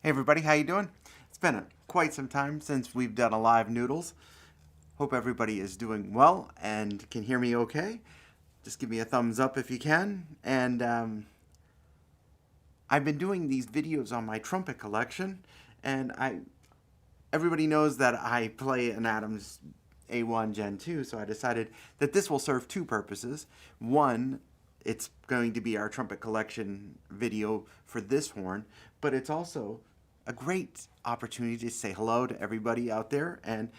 Hey everybody, how you doing? It's been quite some time since we've done a live Noodles. Hope everybody is doing well and can hear me okay. Just give me a thumbs up if you can. And I've been doing these videos on my trumpet collection, and everybody knows that I play an Adams A1 Gen 2, so I decided that this will serve two purposes. One, it's going to be our trumpet collection video for this horn, but it's also a great opportunity to say hello to everybody out there and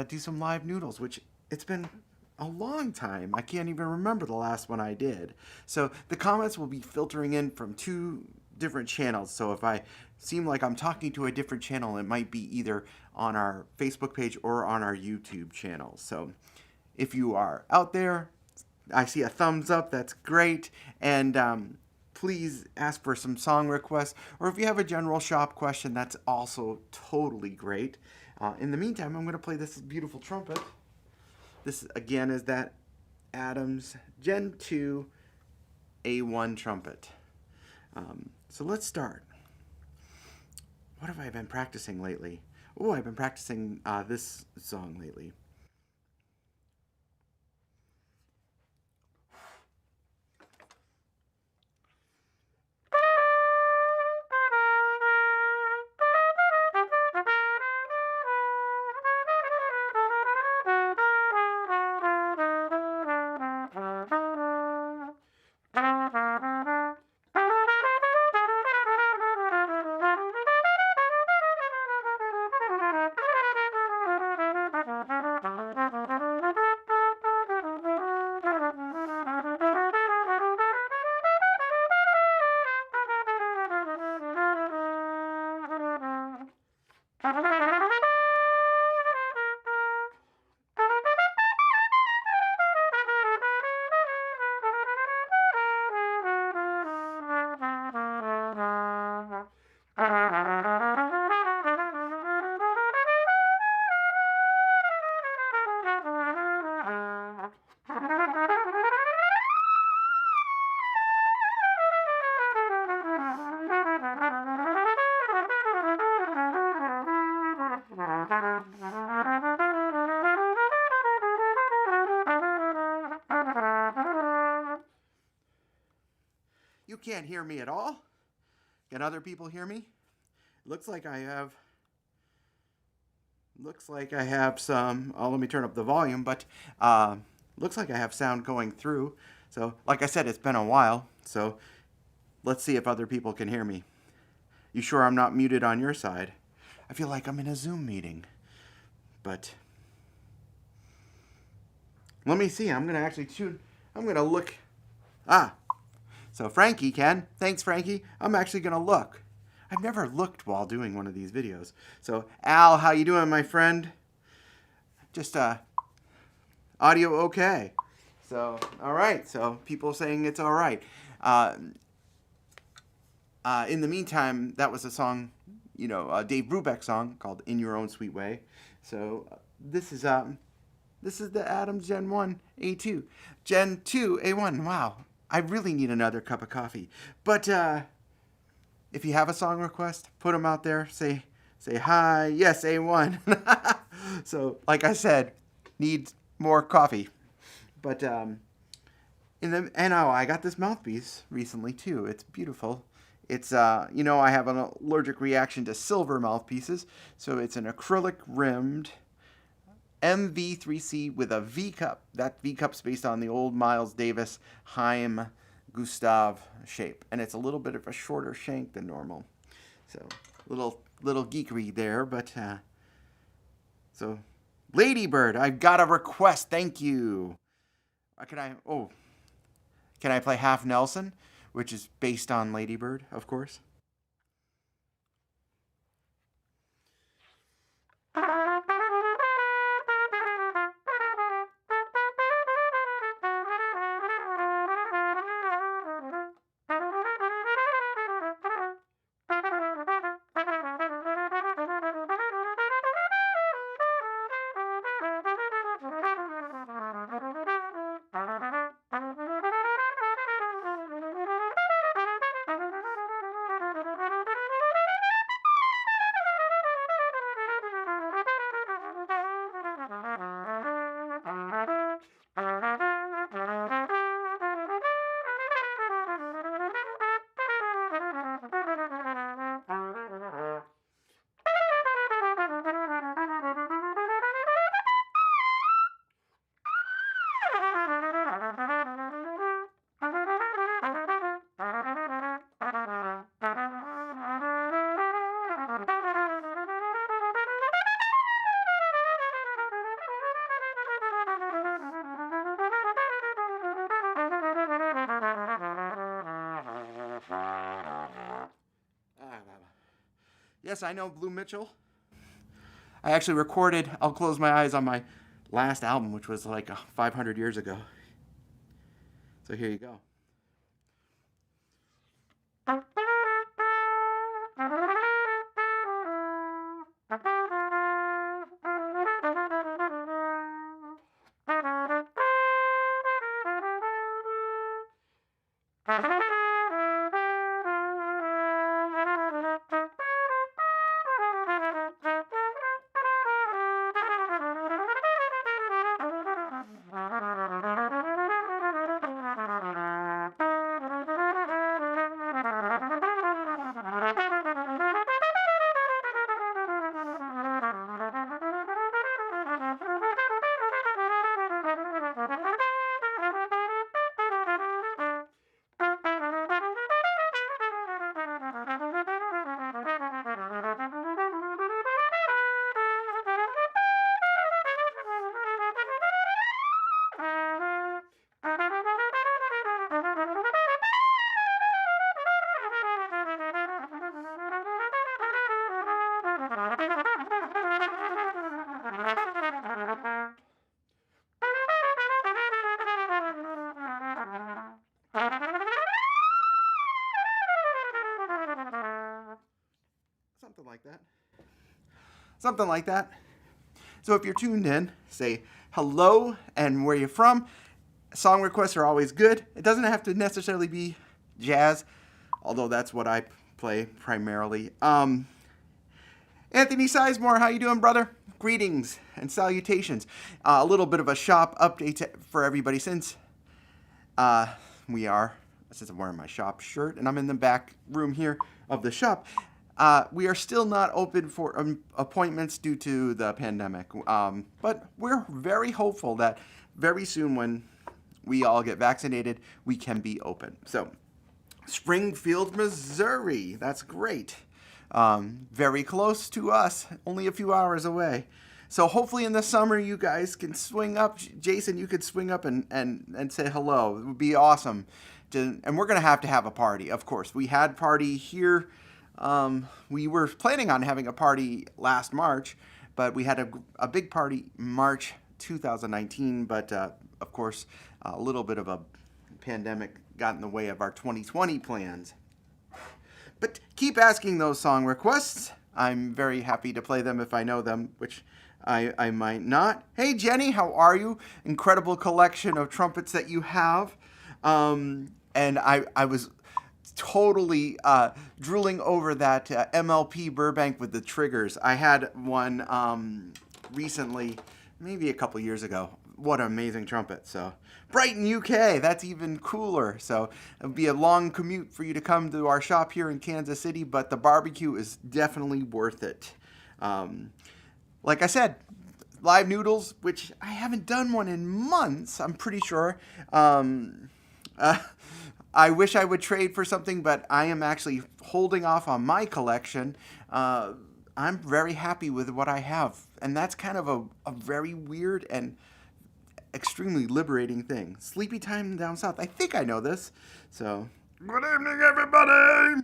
do some live Noodles, which it's been a long time. I can't even remember the last one I did. So the comments will be filtering in from two different channels. So if I seem like I'm talking to a different channel, it might be either on our Facebook page or on our YouTube channel. So if you are out there, I see a thumbs up. That's great. And please ask for some song requests. Or if you have a general shop question, that's also totally great. In the meantime, I'm going to play this beautiful trumpet. This, again, is that Adams Gen 2 A1 trumpet. So let's start. What have I been practicing lately? Oh, I've been practicing this song lately. You can't hear me at all? Can other people hear me? Looks like I have some, oh, let me turn up the volume, but looks like I have sound going through. So, like I said, it's been a while, so let's see if other people can hear me. You sure I'm not muted on your side? I feel like I'm in a Zoom meeting, but let me see. I'm going to actually tune, I'm going to look. So Frankie can. Thanks, Frankie. I'm actually going to look. I've never looked while doing one of these videos. So, Al, how you doing, my friend? Just audio okay. So, all right. So, people saying it's all right. In the meantime, that was a song, Dave Brubeck song called "In Your Own Sweet Way." So, this is the Adams Gen 1 A2, Gen 2 A1. Wow, I really need another cup of coffee. But if you have a song request, put them out there. Say hi. Yes, A1. So, like I said, need more coffee. But I got this mouthpiece recently too. It's beautiful. It's I have an allergic reaction to silver mouthpieces, so it's an acrylic rimmed MV3C with a V cup. That V cup's based on the old Miles Davis Haim Gustav shape, and it's a little bit of a shorter shank than normal. So little geekery there, but so Ladybird, I've got a request. Thank you. Can I play Half Nelson, which is based on Ladybird, of course? Yes, I know Blue Mitchell. I actually recorded I'll Close My Eyes on my last album, which was like 500 years ago. So here you go. Something like that. Something like that. So if you're tuned in, say hello and where you're from. Song requests are always good. It doesn't have to necessarily be jazz, although that's what I play primarily. Anthony Sizemore, how you doing, brother? Greetings and salutations. A little bit of a shop update for everybody since I'm wearing my shop shirt and I'm in the back room here of the shop. We are still not open for appointments due to the pandemic, but we're very hopeful that very soon when we all get vaccinated, we can be open. So, Springfield, Missouri, that's great. Very close to us, only a few hours away. So hopefully in the summer you guys can swing up. Jason, you could swing up and say hello. It would be awesome. And we're going to have a party, of course. We had party here. We were planning on having a party last March, but we had a big party March 2019. But of course, a little bit of a pandemic got in the way of our 2020 plans. But keep asking those song requests. I'm very happy to play them if I know them, which I might not. Hey, Jenny, how are you? Incredible collection of trumpets that you have. And I was totally drooling over that MLP Burbank with the triggers. I had one recently, maybe a couple years ago. What an amazing trumpet. So Brighton, UK, that's even cooler. So it would be a long commute for you to come to our shop here in Kansas City, but the barbecue is definitely worth it. Like I said, live noodles, which I haven't done one in months, I'm pretty sure. I wish I would trade for something, but I am actually holding off on my collection. I'm very happy with what I have. And that's kind of a very weird and extremely liberating thing. Sleepy time down south. I think I know this. So, good evening, everybody.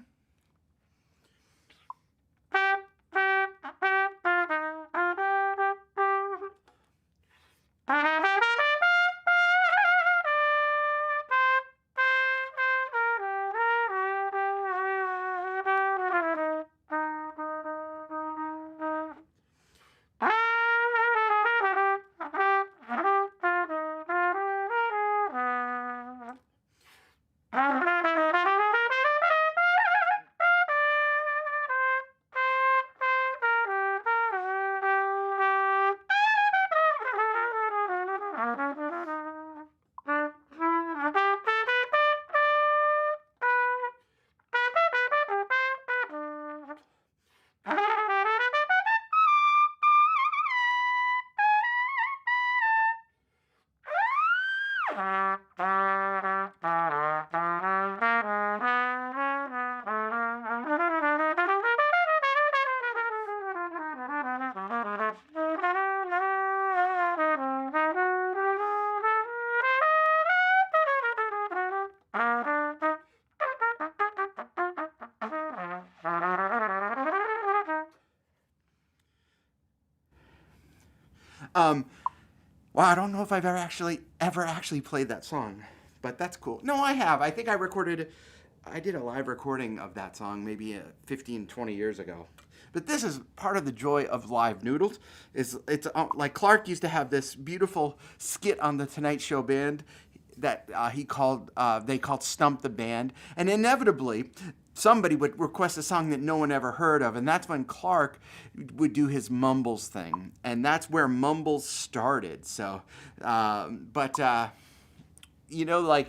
Um, Wow, I don't know if I've ever actually played that song, but that's cool. No, I have. I think I did a live recording of that song maybe 15, 20 years ago. But this is part of the joy of live Noodles. It's like Clark used to have this beautiful skit on the Tonight Show band that they called Stump the Band, and inevitably somebody would request a song that no one ever heard of, and that's when Clark would do his Mumbles thing, and that's where Mumbles started. So, like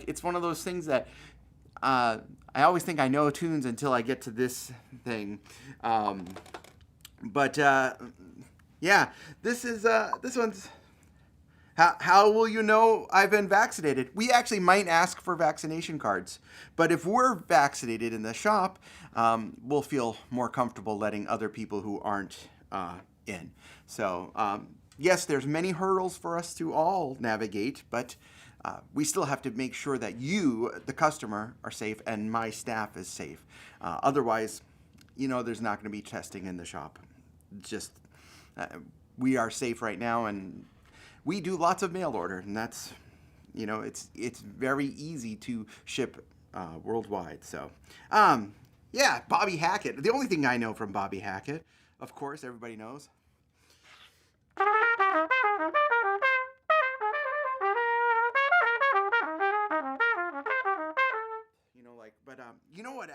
it's one of those things that I always think I know tunes until I get to this thing. But yeah, this one's. How will you know I've been vaccinated? We actually might ask for vaccination cards. But if we're vaccinated in the shop, we'll feel more comfortable letting other people who aren't in. So, yes, there's many hurdles for us to all navigate, but we still have to make sure that you, the customer, are safe and my staff is safe. Otherwise, there's not going to be testing in the shop. Just, we are safe right now, and we do lots of mail order, and that's, it's very easy to ship worldwide. So, yeah, Bobby Hackett. The only thing I know from Bobby Hackett, of course, everybody knows. But what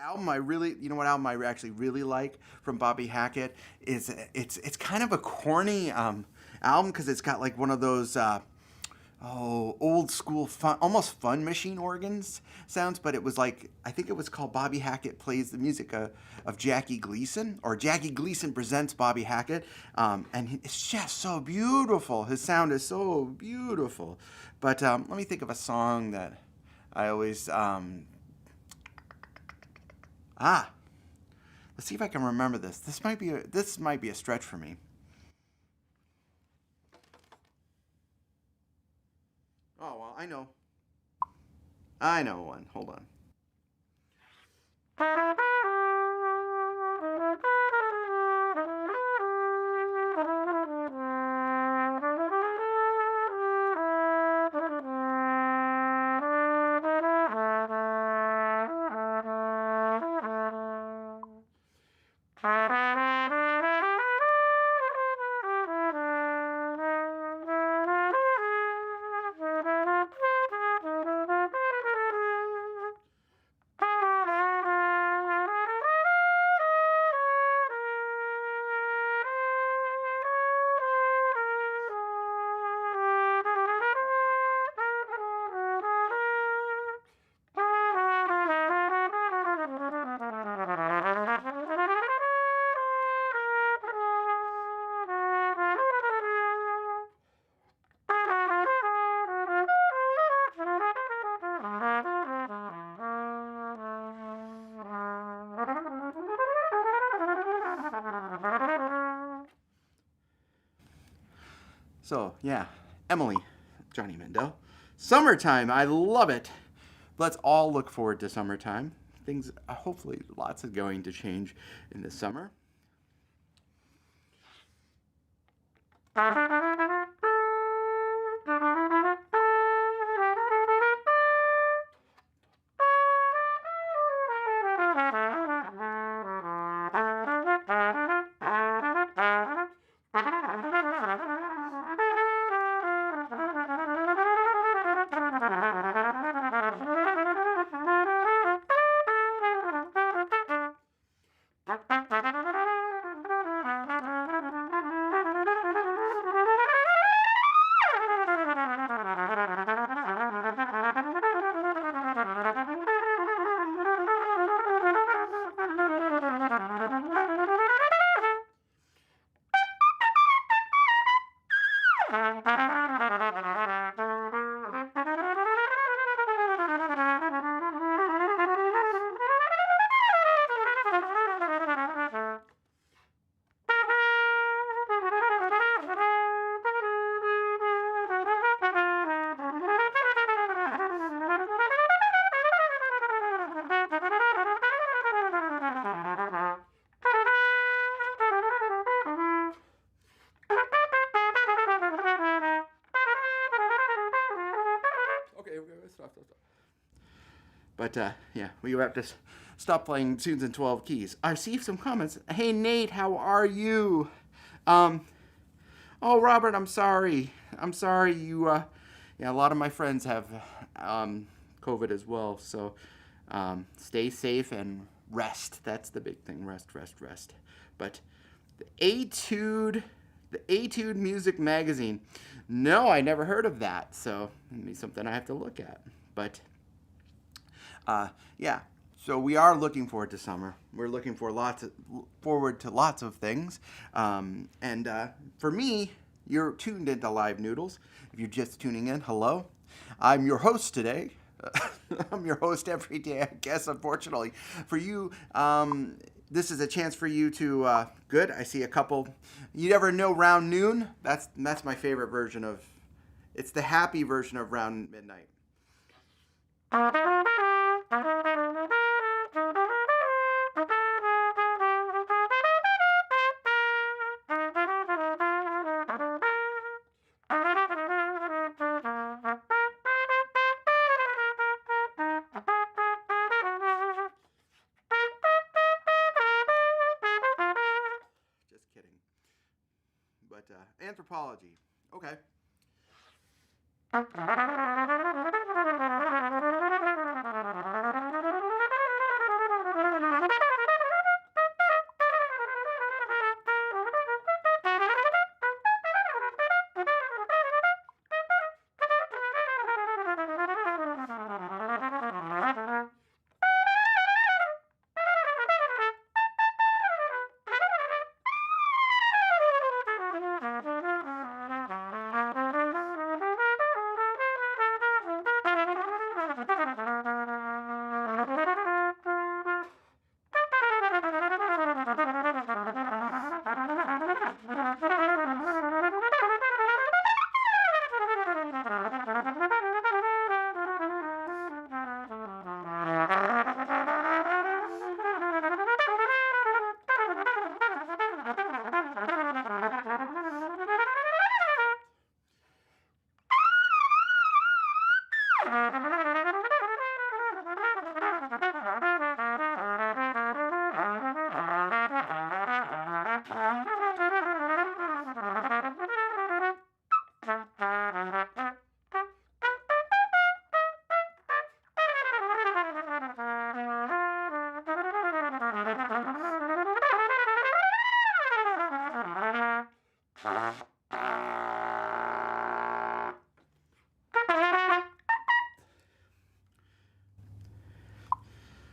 album I actually really like from Bobby Hackett is it's kind of a corny album because it's got like one of those old school fun, almost Fun Machine organs sounds, but I think it was called Bobby Hackett Plays the Music of Jackie Gleason, or Jackie Gleason Presents Bobby Hackett, and it's just so beautiful. His sound is so beautiful. But let me think of a song that I always let's see if I can remember this. This might be a stretch for me. Oh well, I know one. Hold on. So, yeah, Emily, Johnny Mandel. Summertime, I love it. Let's all look forward to summertime. Things, hopefully, lots are going to change in the summer. But yeah, we have to stop playing tunes in 12 keys. I see some comments. Hey Nate, how are you? Oh Robert, I'm sorry. I'm sorry. Yeah, a lot of my friends have COVID as well. So stay safe and rest. That's the big thing. Rest, rest, rest. But the Etude Music Magazine. No, I never heard of that. So maybe something I have to look at. But yeah, so we are looking forward to summer. We're looking forward to lots of things. And for me, you're tuned into Live Noodles. If you're just tuning in, hello. I'm your host today. I'm your host every day, I guess, unfortunately. For you, this is a chance for you to, good, I see a couple. You ever know Round Noon? That's my favorite version of, it's the happy version of Round Midnight. Just kidding. But anthropology. Okay.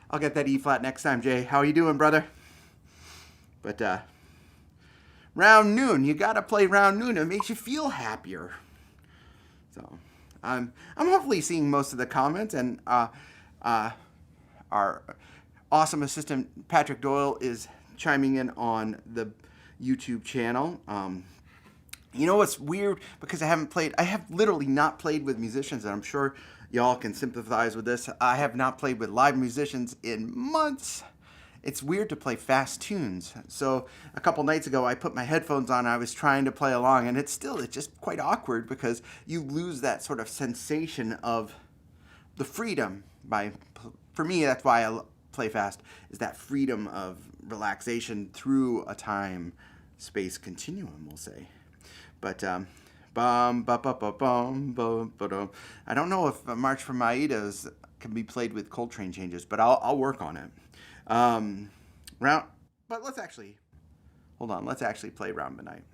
I'll get that E flat next time, Jay. How are you doing, brother? But Round Noon, you gotta play Round Noon. It makes you feel happier. So I'm hopefully seeing most of the comments, and our awesome assistant Patrick Doyle is chiming in on the YouTube channel. You know what's weird? Because I have literally not played with musicians, and I'm sure y'all can sympathize with this. I have not played with live musicians in months. It's weird to play fast tunes. So a couple nights ago, I put my headphones on. I was trying to play along, and it's just quite awkward because you lose that sort of sensation of the freedom. For me, that's why I play fast, is that freedom of relaxation through a time-space continuum, we'll say. But I don't know if March from Aida's can be played with Coltrane changes, but I'll work on it. But let's actually play Round Midnight.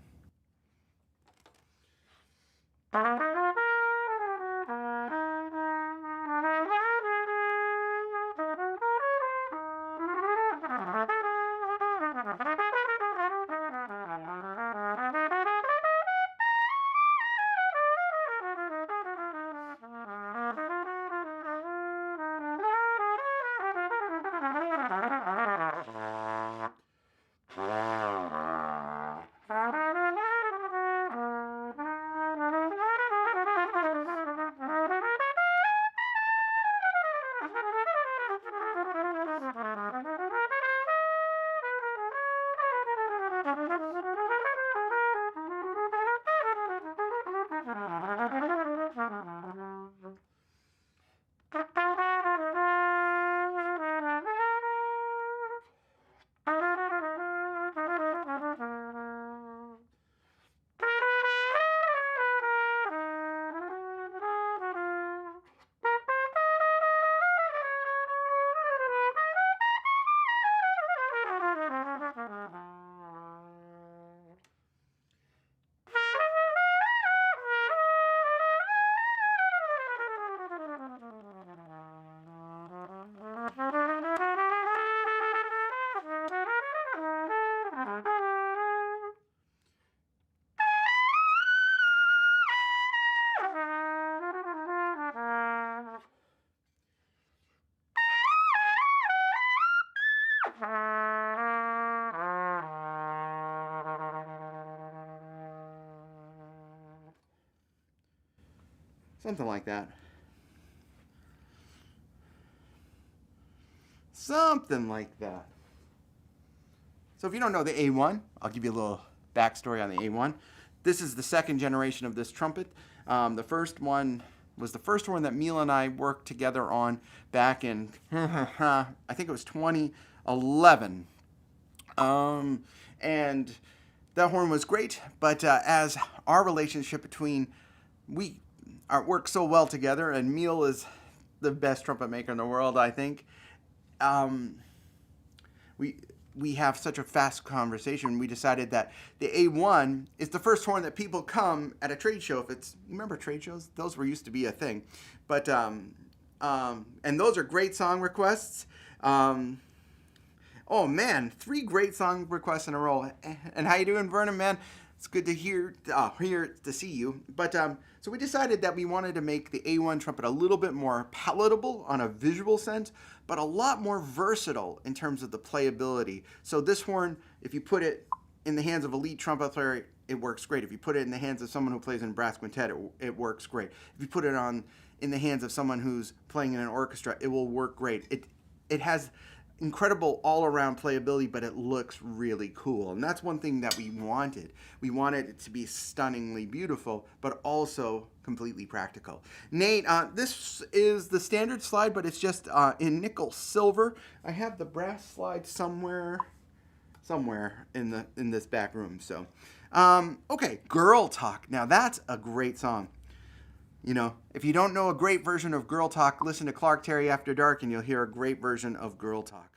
Something like that. Something like that. So if you don't know the A1, I'll give you a little backstory on the A1. This is the second generation of this trumpet. The first one was the first one that Mila and I worked together on back in, I think it was 2011. And that horn was great, but as our relationship between, we work so well together, and Mila is the best trumpet maker in the world, I think. We have such a fast conversation. We decided that the A1 is the first horn that people come at a trade show. If it's, remember trade shows? Those were used to be a thing, but and those are great song requests. Oh man, 3 great song requests in a row. And how you doing, Vernon? Man, it's good to here to see you. But so we decided that we wanted to make the A1 trumpet a little bit more palatable on a visual sense, but a lot more versatile in terms of the playability. So this horn, if you put it in the hands of a lead trumpet player, it works great. If you put it in the hands of someone who plays in a brass quintet, it works great. If you put it in the hands of someone who's playing in an orchestra, it will work great. It has incredible all-around playability, but it looks really cool. And that's one thing that we wanted. We wanted it to be stunningly beautiful, but also completely practical. Nate, this is the standard slide, but it's just in nickel silver. I have the brass slide somewhere in this back room. So, okay, Girl Talk. Now that's a great song. You know, if you don't know a great version of Girl Talk, listen to Clark Terry After Dark and you'll hear a great version of Girl Talk.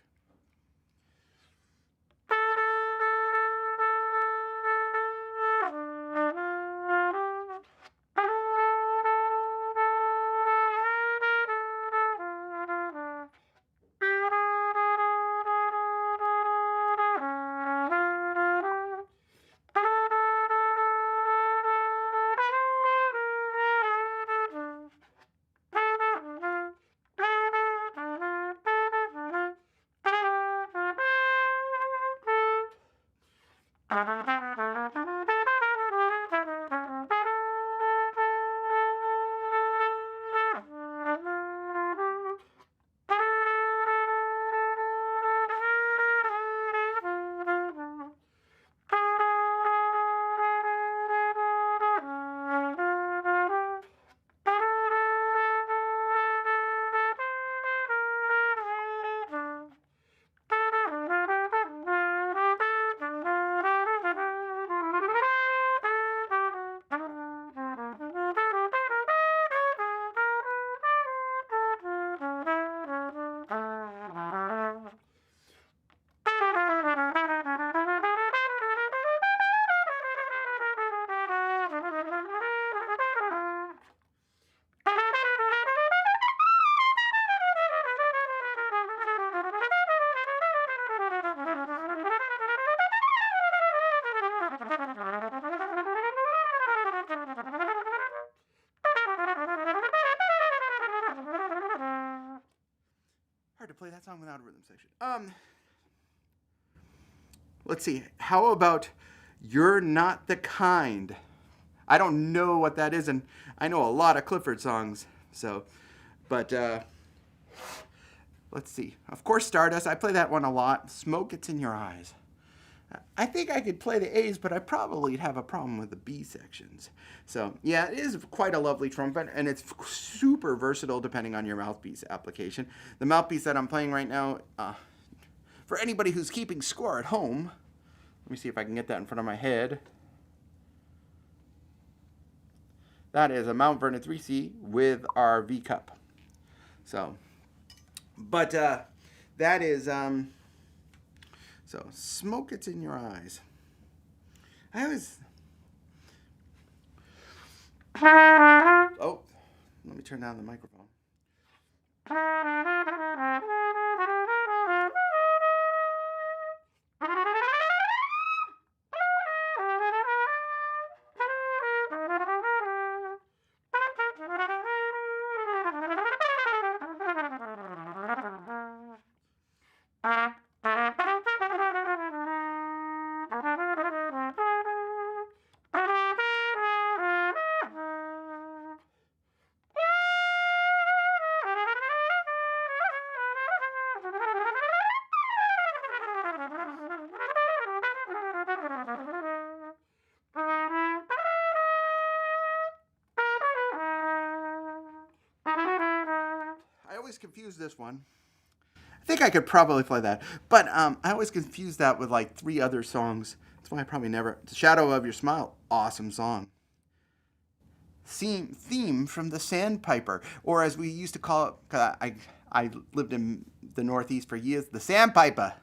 Hard to play that song without a rhythm section. Let's see. How about You're Not the Kind? I don't know what that is, and I know a lot of Clifford songs. So, but let's see. Of course, Stardust. I play that one a lot. Smoke Gets in Your Eyes. I think I could play the A's, but I probably have a problem with the B sections. So, yeah, it is quite a lovely trumpet, and it's super versatile depending on your mouthpiece application. The mouthpiece that I'm playing right now, for anybody who's keeping score at home, let me see if I can get that in front of my head. That is a Mount Vernon 3C with our V cup. So, but that is... So, Smoke Gets in Your Eyes. I was... Oh, let me turn down the microphone. I always confuse this one. I think I could probably play that, but I always confuse that with like 3 other songs. That's why I probably never. Shadow of Your Smile, awesome song. Theme from the Sandpiper, or as we used to call it, 'cause I lived in the Northeast for years, the Sandpiper.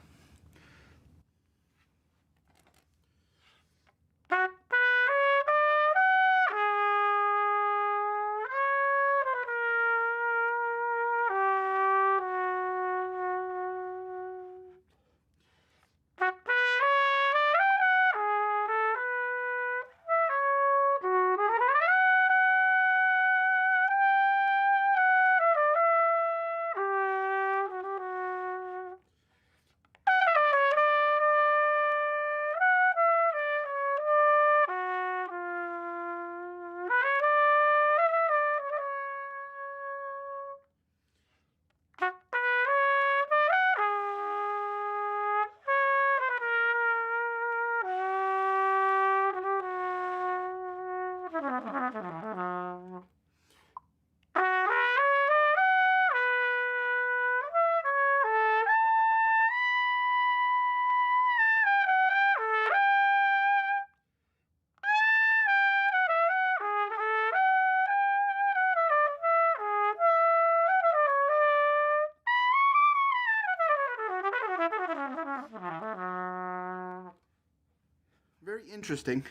Very interesting.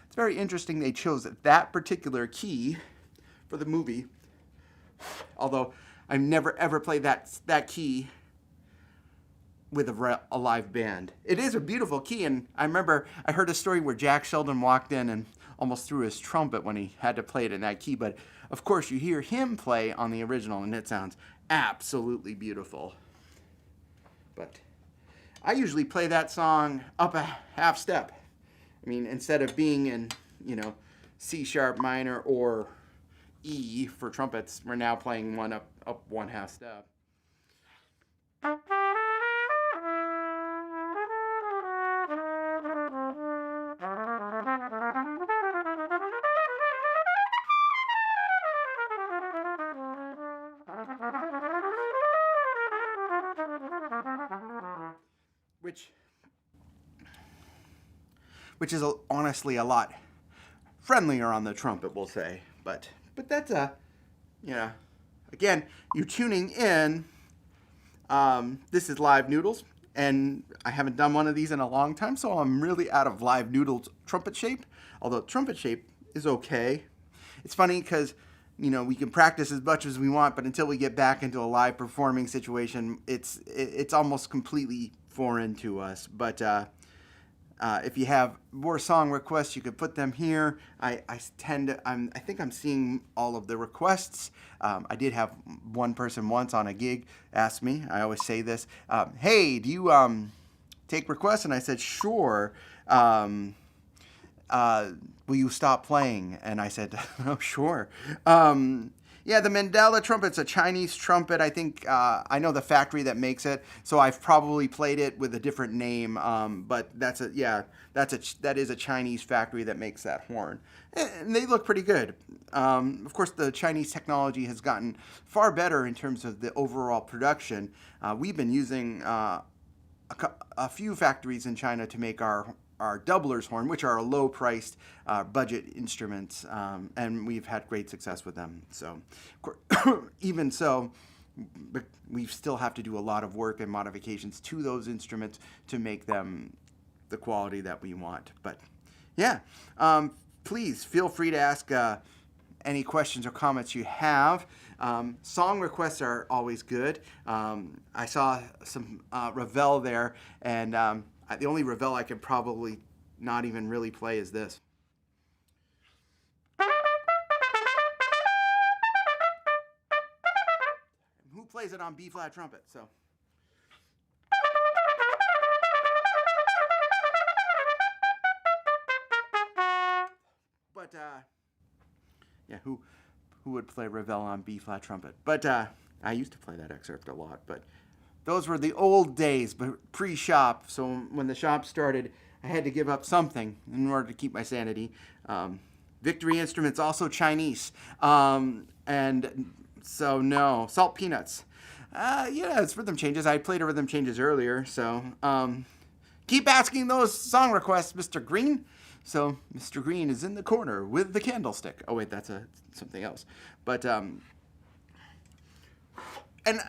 It's very interesting they chose that particular key for the movie. Although I've never ever played that key with a live band. It is a beautiful key, and I remember I heard a story where Jack Sheldon walked in and almost threw his trumpet when he had to play it in that key. But of course, you hear him play on the original, and it sounds absolutely beautiful. But I usually play that song up a half step. I mean, instead of being in, C sharp minor or E for trumpets, we're now playing one up one half step. Which is honestly a lot friendlier on the trumpet, we'll say. But that's again, you're tuning in. This is Live Noodles, and I haven't done one of these in a long time, so I'm really out of Live Noodles trumpet shape. Although trumpet shape is okay. It's funny because we can practice as much as we want, but until we get back into a live performing situation, it's almost completely foreign to us. But if you have more song requests, you could put them here. I think I'm seeing all of the requests. I did have one person once on a gig ask me, I always say this, hey, do you take requests? And I said, sure. Will you stop playing? And I said, oh, sure. Yeah, the Mandela trumpet's a Chinese trumpet. I think I know the factory that makes it, so I've probably played it with a different name. But that is a Chinese factory that makes that horn, and they look pretty good. Of course, the Chinese technology has gotten far better in terms of the overall production. We've been using a few factories in China to make our doubler's horn, which are a low-priced budget instruments, and we've had great success with them. So, even so, we still have to do a lot of work and modifications to those instruments to make them the quality that we want. But yeah, please feel free to ask any questions or comments you have. Song requests are always good. I saw some Ravel there, and the only Ravel I could probably not even really play is this. Who plays it on B flat trumpet? So. But yeah, who would play Ravel on B flat trumpet? But I used to play that excerpt a lot, but those were the old days, but pre-shop. So when the shop started, I had to give up something in order to keep my sanity. Victory Instruments, also Chinese. And so, no. Salt Peanuts. Yeah, it's rhythm changes. I played a rhythm changes earlier. So keep asking those song requests, Mr. Green. So Mr. Green is in the corner with the candlestick. Oh, wait, that's something else. But and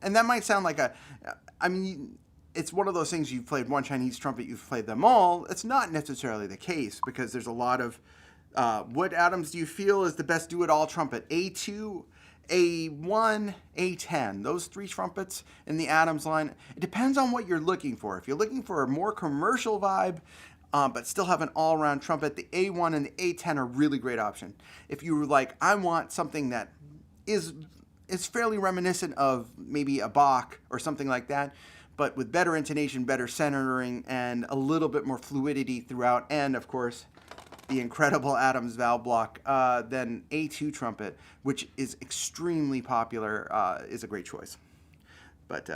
that might sound like I mean, it's one of those things. You've played one Chinese trumpet, you've played them all. It's not necessarily the case, because there's a lot of what Adams do you feel is the best do-it-all trumpet? A2, A1, A10. Those three trumpets in the Adams line. It depends on what you're looking for. If you're looking for a more commercial vibe, but still have an all-around trumpet, the A1 and the A10 are really great option. If you were like, I want something that is fairly reminiscent of maybe a Bach or something like that, but with better intonation, better centering, and a little bit more fluidity throughout, and of course, the incredible Adams valve block, then A2 trumpet, which is extremely popular, is a great choice. But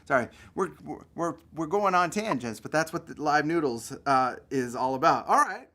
sorry, we're going on tangents, but that's what the live Noodles is all about. All right.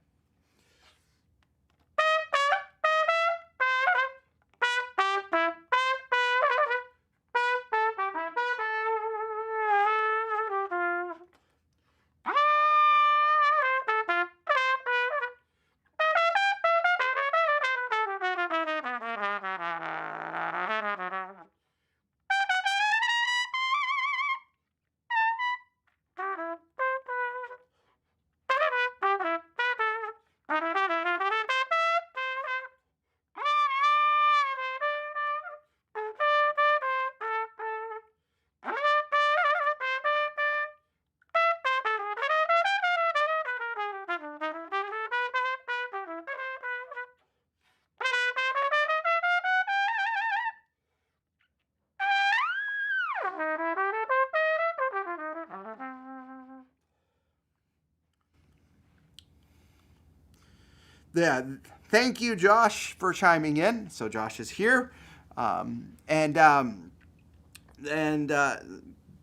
Yeah, thank you, Josh, for chiming in. So Josh is here, and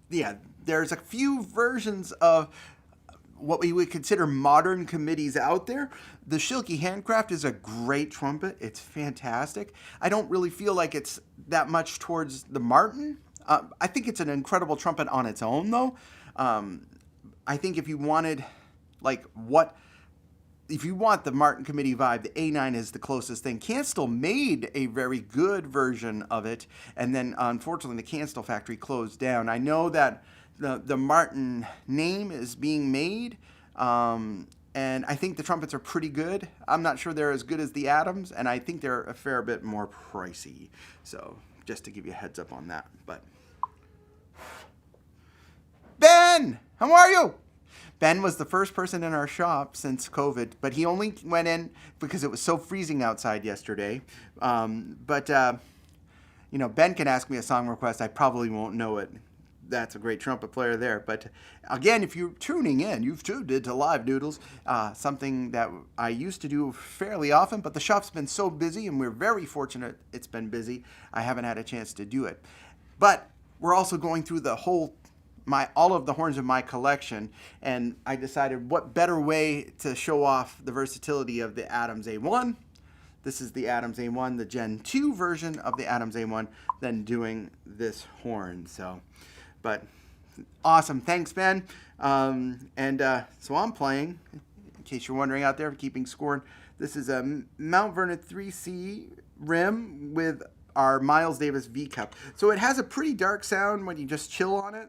yeah, there's a few versions of what we would consider modern committees out there. The Schilke Handcraft is a great trumpet. It's fantastic. I don't really feel like it's that much towards the Martin. I think it's an incredible trumpet on its own, though. I think if you wanted, like, if you want the Martin Committee vibe, the A9 is the closest thing. Canstel made a very good version of it, and then unfortunately the Canstel factory closed down. I know that the Martin name is being made, and I think the trumpets are pretty good. I'm not sure they're as good as the Adams, and I think they're a fair bit more pricey. So just to give you a heads up on that. But Ben, how are you? Ben was the first person in our shop since COVID, but he only went in because it was so freezing outside yesterday. But Ben can ask me a song request. I probably won't know it. That's a great trumpet player there. But again, if you're tuning in, you've tuned into Live Noodles, something that I used to do fairly often, but the shop's been so busy, and we're very fortunate it's been busy. I haven't had a chance to do it. But we're also going through the whole all of the horns in my collection, and I decided what better way to show off the versatility of the Adams A1. This is the Adams A1, the Gen 2 version of the Adams A1, than doing this horn. But awesome, thanks, Ben. So I'm playing, in case you're wondering out there, keeping score. This is a Mount Vernon 3C rim with our Miles Davis V cup. So it has a pretty dark sound when you just chill on it.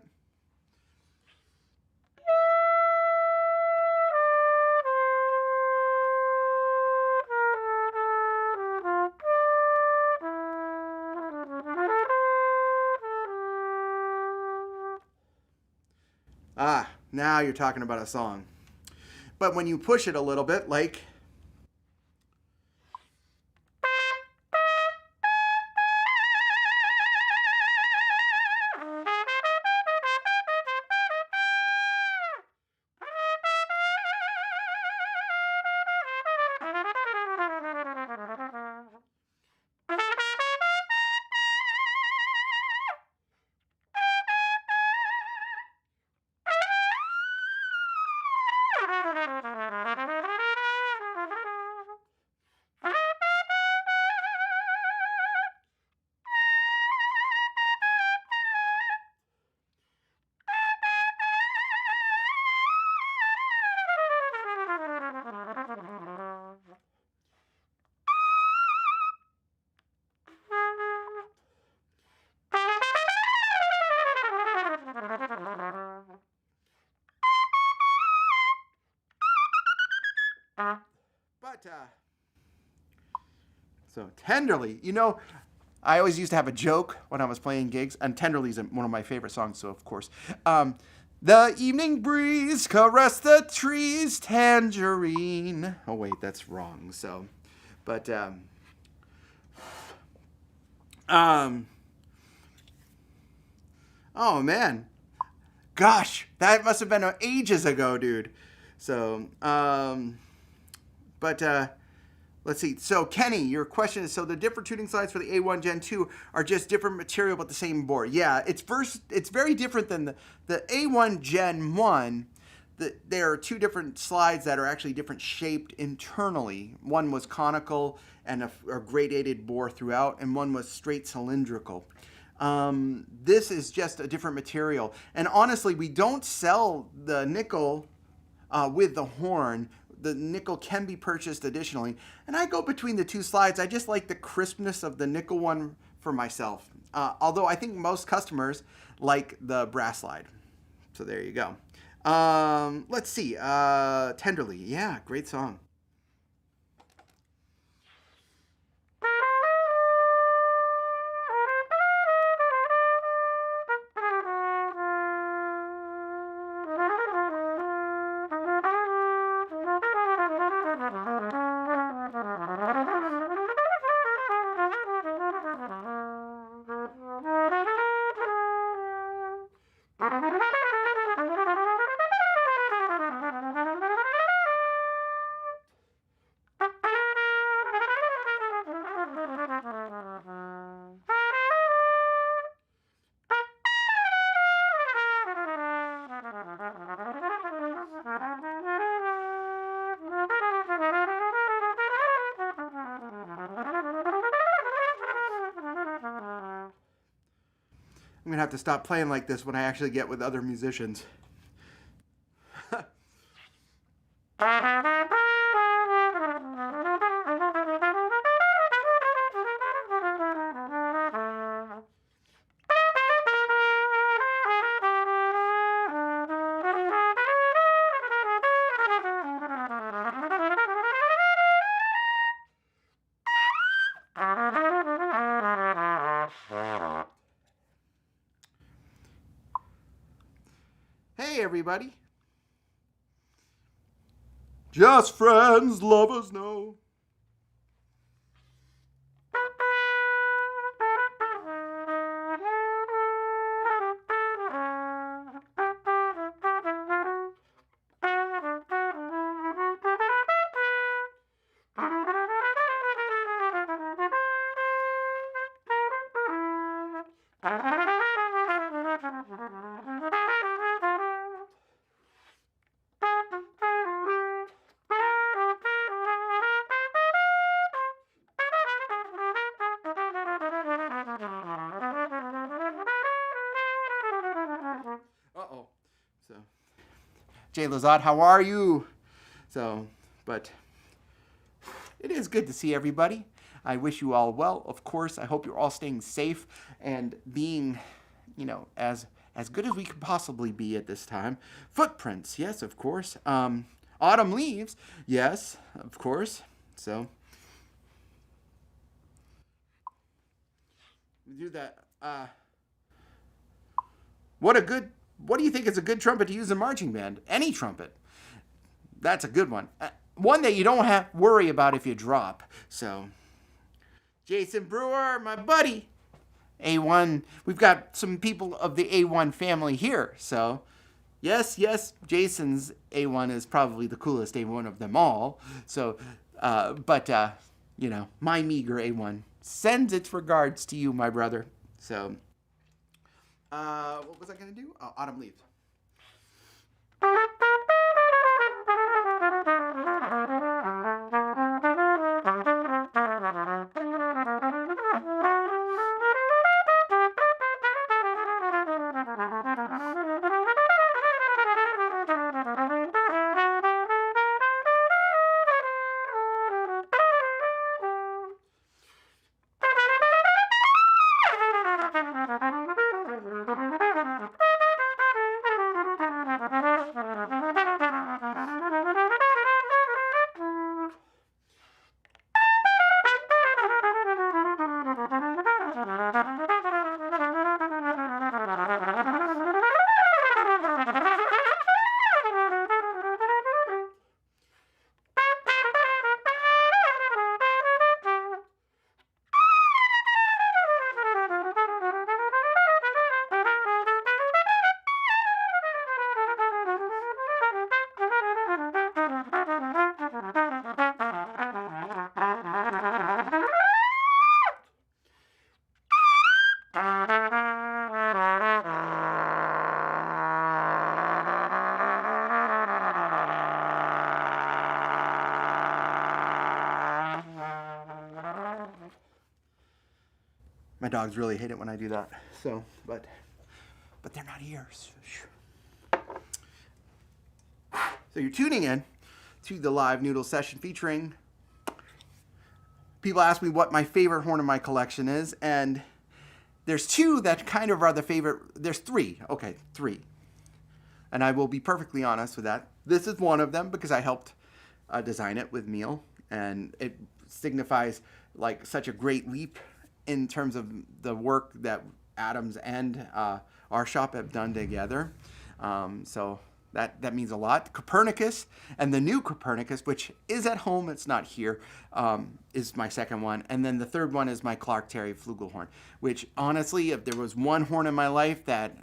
Now you're talking about a song. But when you push it a little bit, like... But, so Tenderly, you know, I always used to have a joke when I was playing gigs, and Tenderly is one of my favorite songs, so of course. The evening breeze caressed the trees, tangerine. Oh, wait, that's wrong, so. But, oh, man. Gosh, that must have been ages ago, dude. So, let's see. So, Kenny, your question is, so the different tuning slides for the A1 Gen 2 are just different material but the same board. Yeah, it's very different than the A1 Gen 1. There are two different slides that are actually different shaped internally. One was conical and a gradated bore throughout, and one was straight cylindrical. This is just a different material. And honestly, we don't sell the nickel with the horn. The nickel can be purchased additionally. And I go between the two slides. I just like the crispness of the nickel one for myself. Although I think most customers like the brass slide. So there you go. Let's see. Tenderly. Yeah, great song. I'm going to have to stop playing like this when I actually get with other musicians. Hey, everybody. Just friends, lovers know. Uh-oh. So, Jay Lazat, how are you? So, but it is good to see everybody. I wish you all well. Of course, I hope you're all staying safe and being, as good as we could possibly be at this time. Footprints, yes, of course. Autumn leaves, yes, of course. So, we do that. What do you think is a good trumpet to use in marching band? Any trumpet. That's a good one. One that you don't have to worry about if you drop. So, Jason Brewer, my buddy. A1, we've got some people of the A1 family here. So, yes, Jason's A1 is probably the coolest A1 of them all. So, my meager A1 sends its regards to you, my brother. So, what was I going to do? Oh, Autumn Leaves. My dogs really hate it when I do that. So, but they're not here. So you're tuning in to the live Noodles session featuring. People ask me what my favorite horn in my collection is, and there's two that kind of are the favorite. There's three. Okay, three. And I will be perfectly honest with that. This is one of them because I helped design it with Neil, and it signifies like such a great leap in terms of the work that Adams and our shop have done together. So that means a lot. Copernicus and the new Copernicus, which is at home, it's not here, is my second one. And then the third one is my Clark Terry Flugelhorn, which honestly, if there was one horn in my life that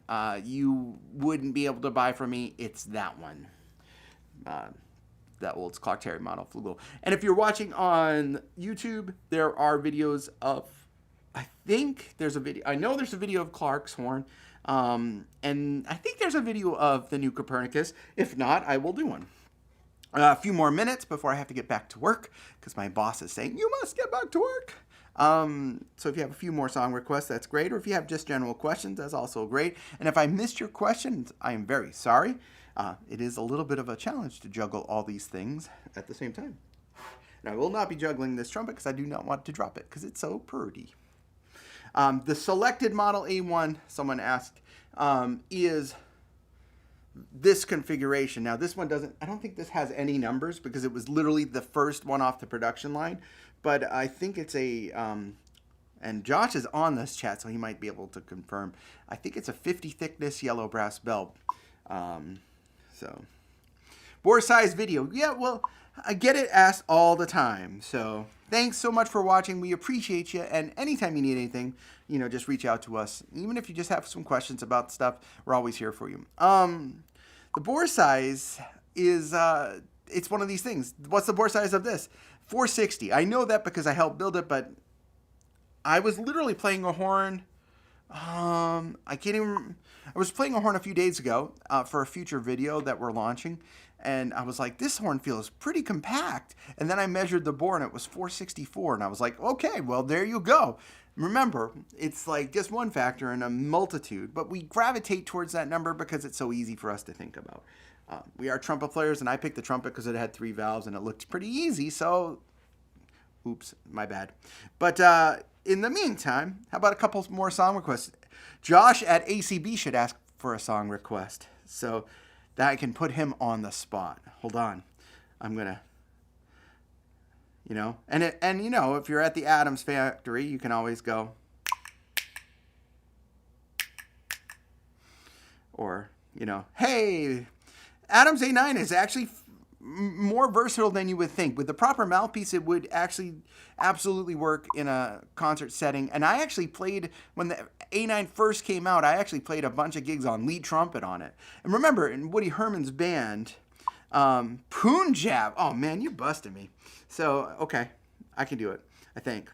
you wouldn't be able to buy from me, it's that one. That old Clark Terry model Flugel. And if you're watching on YouTube, there are videos of, I think there's a video, I know there's a video of Clark's horn. And I think there's a video of the new Copernicus. If not, I will do one. A few more minutes before I have to get back to work because my boss is saying, you must get back to work. So if you have a few more song requests, that's great. Or if you have just general questions, that's also great. And if I missed your questions, I am very sorry. It is a little bit of a challenge to juggle all these things at the same time. And I will not be juggling this trumpet because I do not want to drop it because it's so pretty. The selected model A1, someone asked, is this configuration. Now this one doesn't, I don't think this has any numbers because it was literally the first one off the production line, but I think it's a, and Josh is on this chat, so he might be able to confirm. I think it's a 50 thickness yellow brass bell. So bore size video. Yeah, well, I get it asked all the time. So thanks so much for watching. We appreciate you. And anytime you need anything, just reach out to us. Even if you just have some questions about stuff, we're always here for you. The bore size is, it's one of these things. What's the bore size of this? 460. I know that because I helped build it, but I was literally playing a horn. I was playing a horn a few days ago for a future video that we're launching. And I was like, this horn feels pretty compact. And then I measured the bore and it was 464. And I was like, okay, well, there you go. Remember, it's like just one factor in a multitude. But we gravitate towards that number because it's so easy for us to think about. We are trumpet players, and I picked the trumpet because it had 3 valves and it looked pretty easy. So, oops, my bad. But in the meantime, how about a couple more song requests? Josh at ACB should ask for a song request. So that I can put him on the spot. Hold on. I'm going to, if you're at the Adams factory, you can always go. Or, hey, Adams A9 is actually more versatile than you would think. With the proper mouthpiece, it would actually absolutely work in a concert setting. And I actually played, when the A9 first came out, I actually played a bunch of gigs on lead trumpet on it. And remember, in Woody Herman's band, Punjab, oh man, you busted me. So, okay, I can do it, I think.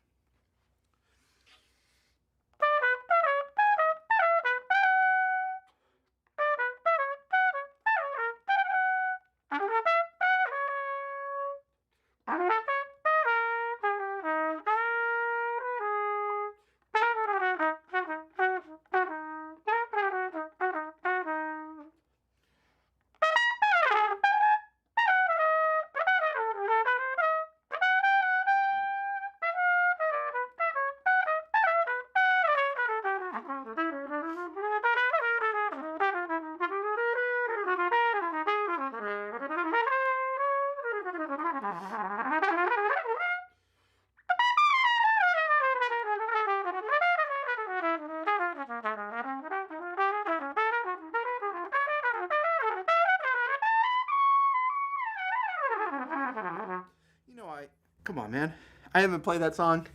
Come on, man. I haven't played that song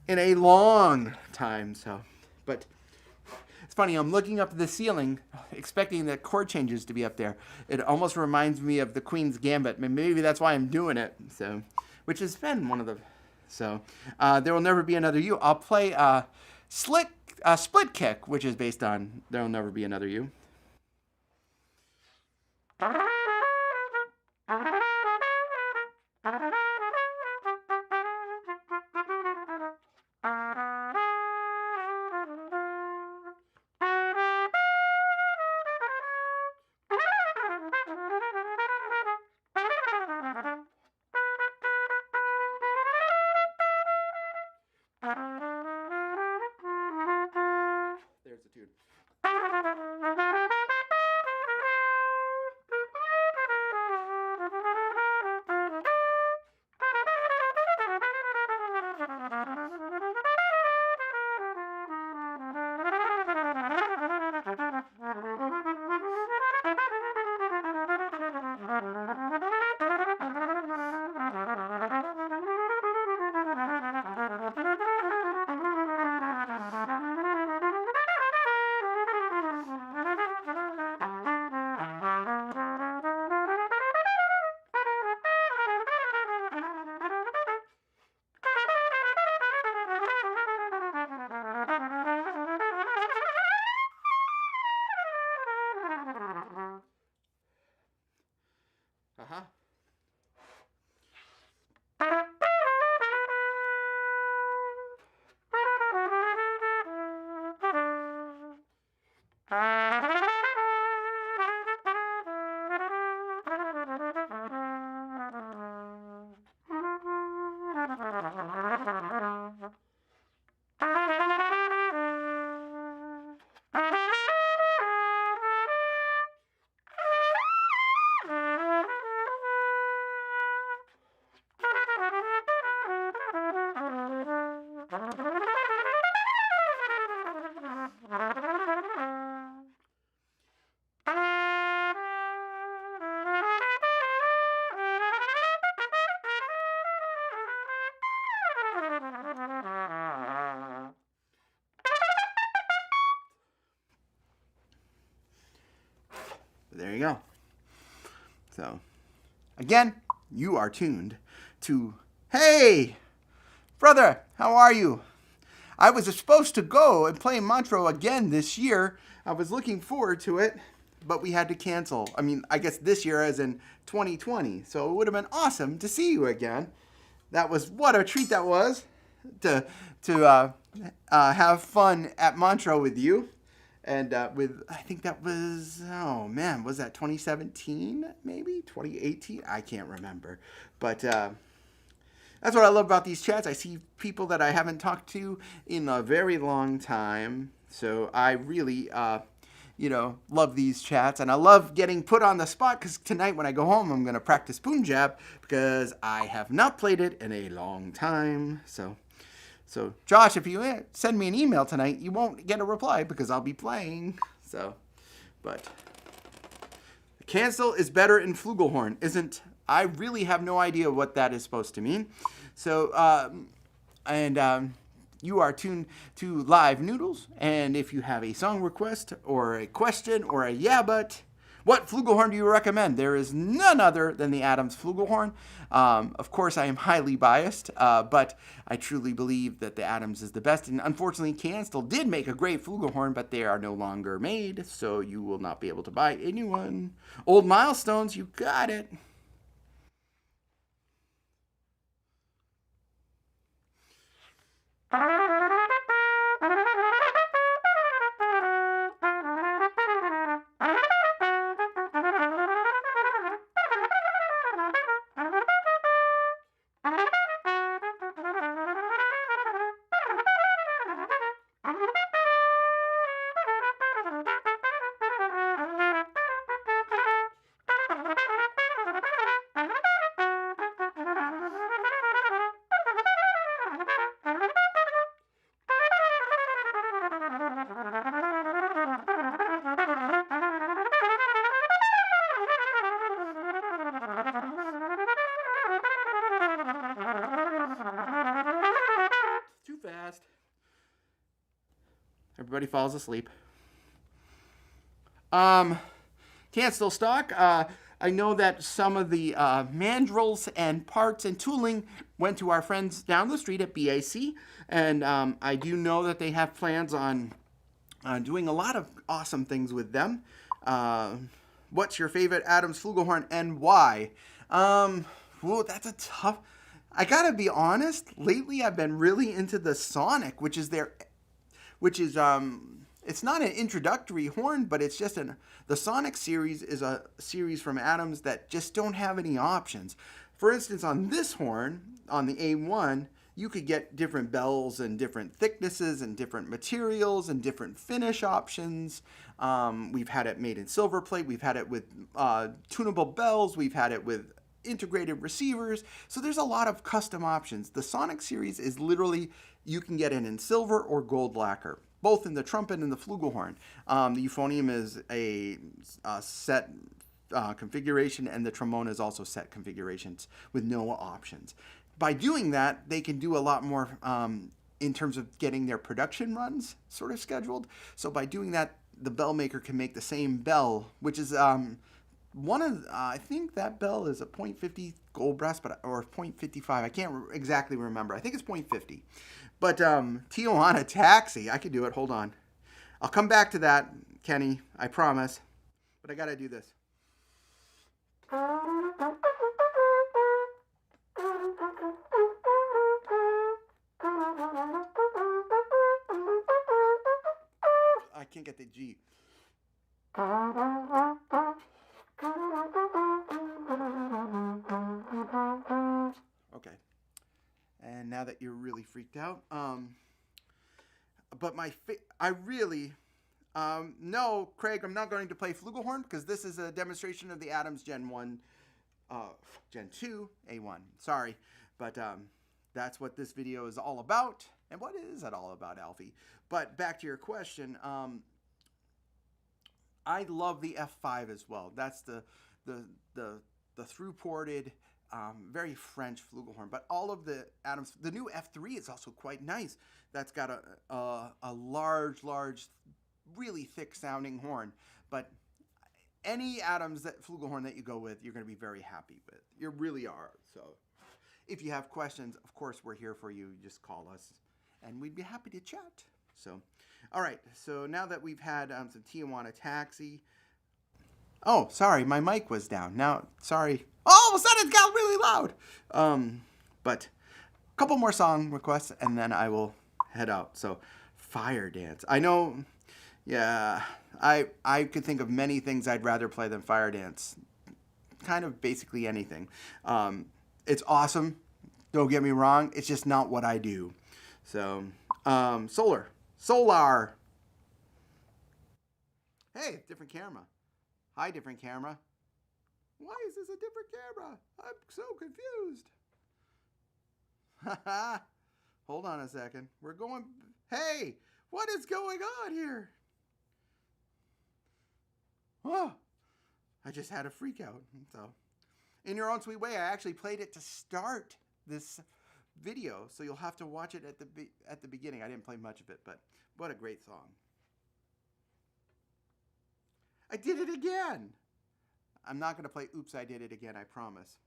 in a long time, but it's funny, I'm looking up at the ceiling, expecting the chord changes to be up there. It almost reminds me of the Queen's Gambit. Maybe that's why I'm doing it, which has been one of the, There Will Never Be Another You. I'll play Split Kick, which is based on There Will Never Be Another You. Uh-huh. There you go. So, again, you are tuned to, hey, brother, how are you? I was supposed to go and play Montreux again this year. I was looking forward to it, but we had to cancel. I mean, I guess this year as in 2020. So it would have been awesome to see you again. That was, what a treat that was to have fun at Montreux with you. And I think that was, oh man, was that 2017 maybe? 2018? I can't remember. But that's what I love about these chats. I see people that I haven't talked to in a very long time. So I really, love these chats. And I love getting put on the spot because tonight when I go home, I'm going to practice Punjab because I have not played it in a long time. So, Josh, if you send me an email tonight, you won't get a reply because I'll be playing. But cancel is better in Flugelhorn, isn't? I really have no idea what that is supposed to mean. So, you are tuned to Live Noodles, and if you have a song request or a question or a yeah but, what Flugelhorn do you recommend? There is none other than the Adams Flugelhorn. Of course, I am highly biased, but I truly believe that the Adams is the best. And unfortunately, Canstel did make a great Flugelhorn, but they are no longer made, so you will not be able to buy a new one. Old Milestones, you got it. Too fast. Everybody falls asleep. Can't still stock. I know that some of the mandrels and parts and tooling went to our friends down the street at BAC, and I do know that they have plans on doing a lot of awesome things with them. What's your favorite Adams Flugelhorn and why? Whoa, that's a tough. I gotta be honest. Lately, I've been really into the Sonic, which is it's not an introductory horn, but it's just the Sonic series is a series from Adams that just don't have any options. For instance, on this horn, on the A1, you could get different bells and different thicknesses and different materials and different finish options. We've had it made in silver plate. We've had it with tunable bells. We've had it with integrated receivers. So there's a lot of custom options. The Sonic series is literally, you can get it in silver or gold lacquer, both in the trumpet and the flugelhorn. The euphonium is a set configuration, and the trombone is also set configurations with no options. By doing that, they can do a lot more in terms of getting their production runs sort of scheduled. So by doing that, the bell maker can make the same bell, which is one of I think that bell is a .50 gold brass, or .55. I can't exactly remember. I think it's .50. But Tijuana Taxi, I could do it. Hold on, I'll come back to that, Kenny. I promise. But I gotta do this. I can't get the G. Okay. And now that you're really freaked out, but I really, no, Craig, I'm not going to play Flugelhorn because this is a demonstration of the Adams Gen 1, Gen 2, A1. Sorry, but that's what this video is all about. And what is it all about, Alfie? But back to your question, I love the F5 as well. That's the through-ported, very French flugelhorn. But all of the Adams, the new F3 is also quite nice. That's got a large, really thick-sounding horn. But any Adams flugelhorn that you go with, you're going to be very happy with. You really are. So if you have questions, of course, we're here for you. Just call us, and we'd be happy to chat. So, all right. So now that we've had some Tijuana Taxi. Oh, sorry, my mic was down. Now, sorry. All of a sudden, it got really loud. But a couple more song requests, and then I will head out. So, Fire Dance. I know. Yeah, I could think of many things I'd rather play than Fire Dance. Kind of basically anything. It's awesome. Don't get me wrong. It's just not what I do. So, Solar. Hey, different camera. Hi, different camera. Why is this a different camera? I'm so confused. Hold on a second. We're going... Hey, what is going on here? Oh, I just had a freak out. So, in your own sweet way, I actually played it to start this video, so you'll have to watch it at the beginning. I didn't play much of it, but what a great song. I did it again. I'm not going to play Oops, I Did It Again, I promise.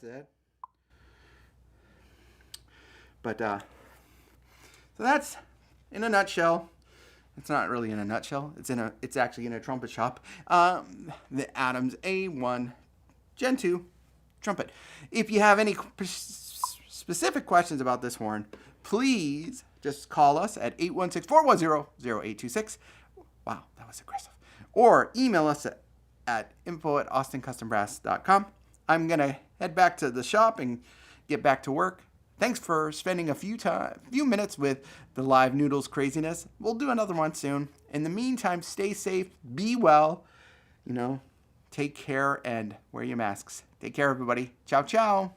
that's it. But, so that's, in a nutshell, it's not really in a nutshell, it's actually in a trumpet shop, the Adams A1 Gen 2 trumpet. If you have any specific questions about this horn, please just call us at 816-410-0826. Wow, that was aggressive. Or email us at info@austinCustomBrass.com. I'm going to head back to the shop and get back to work. Thanks for spending a few minutes with the live Noodles craziness. We'll do another one soon. In the meantime, stay safe, be well, take care, and wear your masks. Take care, everybody. Ciao, ciao.